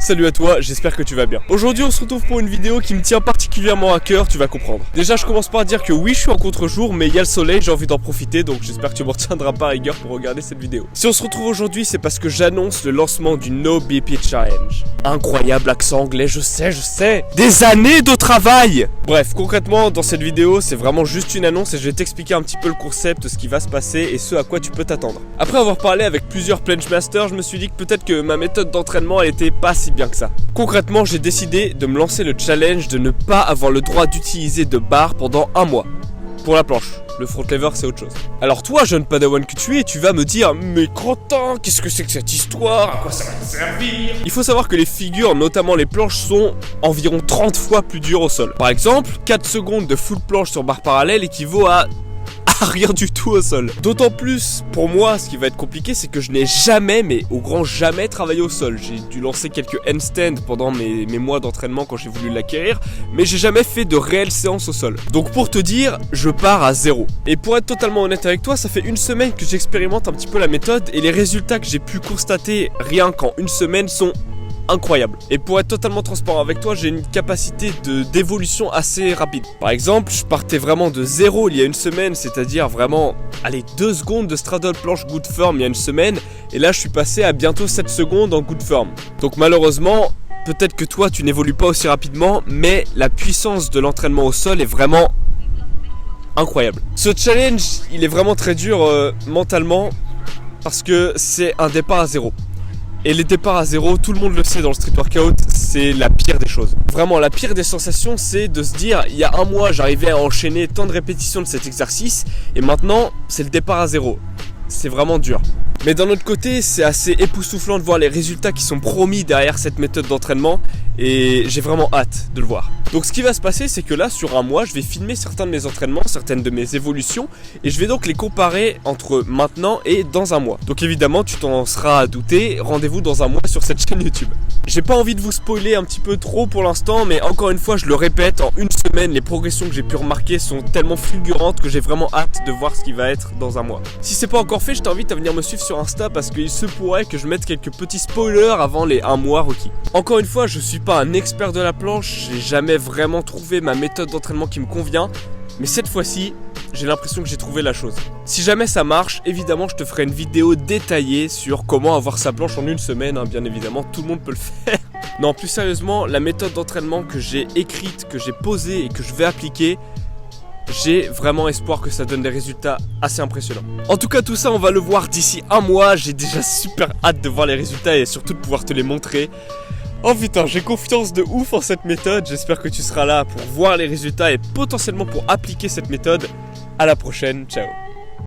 Salut à toi, j'espère que tu vas bien. Aujourd'hui on se retrouve pour une vidéo qui me tient particulièrement à cœur, tu vas comprendre. Déjà je commence par dire que oui je suis en contre-jour, mais il y a le soleil, j'ai envie d'en profiter, donc j'espère que tu m'en tiendras pas à rigueur pour regarder cette vidéo. Si on se retrouve aujourd'hui, c'est parce que j'annonce le lancement du No BP Challenge. Incroyable accent anglais, je sais. Des années de travail. Bref, concrètement dans cette vidéo c'est vraiment juste une annonce et je vais t'expliquer un petit peu le concept, ce qui va se passer et ce à quoi tu peux t'attendre. Après avoir parlé avec plusieurs Planche Masters, je me suis dit que peut-être que ma méthode d'entraînement elle était pas si bien que ça. Concrètement, j'ai décidé de me lancer le challenge de ne pas avoir le droit d'utiliser de barre pendant un mois. Pour la planche, le front lever c'est autre chose. Alors toi, jeune padawan que tu es, tu vas me dire mais Crotin, qu'est-ce que c'est que cette histoire? À quoi ça va te servir? Il faut savoir que les figures, notamment les planches, sont environ 30 fois plus dures au sol. Par exemple, 4 secondes de full planche sur barre parallèle équivaut à rien du tout au sol. D'autant plus, pour moi, ce qui va être compliqué, c'est que je n'ai jamais, mais au grand jamais, travaillé au sol. J'ai dû lancer quelques handstands pendant mes mois d'entraînement quand j'ai voulu l'acquérir, mais j'ai jamais fait de réelle séance au sol. Donc pour te dire, je pars à zéro. Et pour être totalement honnête avec toi, ça fait une semaine que j'expérimente un petit peu la méthode, et les résultats que j'ai pu constater rien qu'en une semaine sont incroyable. Et pour être totalement transparent avec toi, j'ai une capacité d'évolution assez rapide. Par exemple, je partais vraiment de zéro il y a une semaine, c'est-à-dire vraiment, allez, 2 secondes de straddle planche good form il y a une semaine, et là je suis passé à bientôt 7 secondes en good form. Donc malheureusement, peut-être que toi tu n'évolues pas aussi rapidement, mais la puissance de l'entraînement au sol est vraiment incroyable. Ce challenge, il est vraiment très dur mentalement, parce que c'est un départ à zéro. Et les départs à zéro, tout le monde le sait dans le street workout, c'est la pire des choses. Vraiment, la pire des sensations, c'est de se dire, il y a un mois, j'arrivais à enchaîner tant de répétitions de cet exercice, et maintenant, c'est le départ à zéro. C'est vraiment dur. Mais d'un autre côté, c'est assez époustouflant de voir les résultats qui sont promis derrière cette méthode d'entraînement, et j'ai vraiment hâte de le voir. Donc ce qui va se passer, c'est que là, sur un mois, je vais filmer certains de mes entraînements, certaines de mes évolutions, et je vais donc les comparer entre maintenant et dans un mois. Donc évidemment, tu t'en seras à douter, rendez-vous dans un mois sur cette chaîne YouTube. J'ai pas envie de vous spoiler un petit peu trop pour l'instant, mais encore une fois, je le répète, en une semaine, les progressions que j'ai pu remarquer sont tellement fulgurantes que j'ai vraiment hâte de voir ce qui va être dans un mois. Si c'est pas encore fait, je t'invite à venir me suivre sur Insta parce qu'il se pourrait que je mette quelques petits spoilers avant les 1 mois requis. Encore une fois, je suis pas un expert de la planche, j'ai jamais vraiment trouvé ma méthode d'entraînement qui me convient, mais cette fois-ci, j'ai l'impression que j'ai trouvé la chose. Si jamais ça marche, évidemment je te ferai une vidéo détaillée sur comment avoir sa planche en une semaine, bien évidemment, tout le monde peut le faire. Non, plus sérieusement, la méthode d'entraînement que j'ai écrite, que j'ai posée et que je vais appliquer, j'ai vraiment espoir que ça donne des résultats assez impressionnants. En tout cas, tout ça, on va le voir d'ici un mois. J'ai déjà super hâte de voir les résultats et surtout de pouvoir te les montrer. Oh putain, j'ai confiance de ouf en cette méthode. J'espère que tu seras là pour voir les résultats et potentiellement pour appliquer cette méthode. À la prochaine, ciao.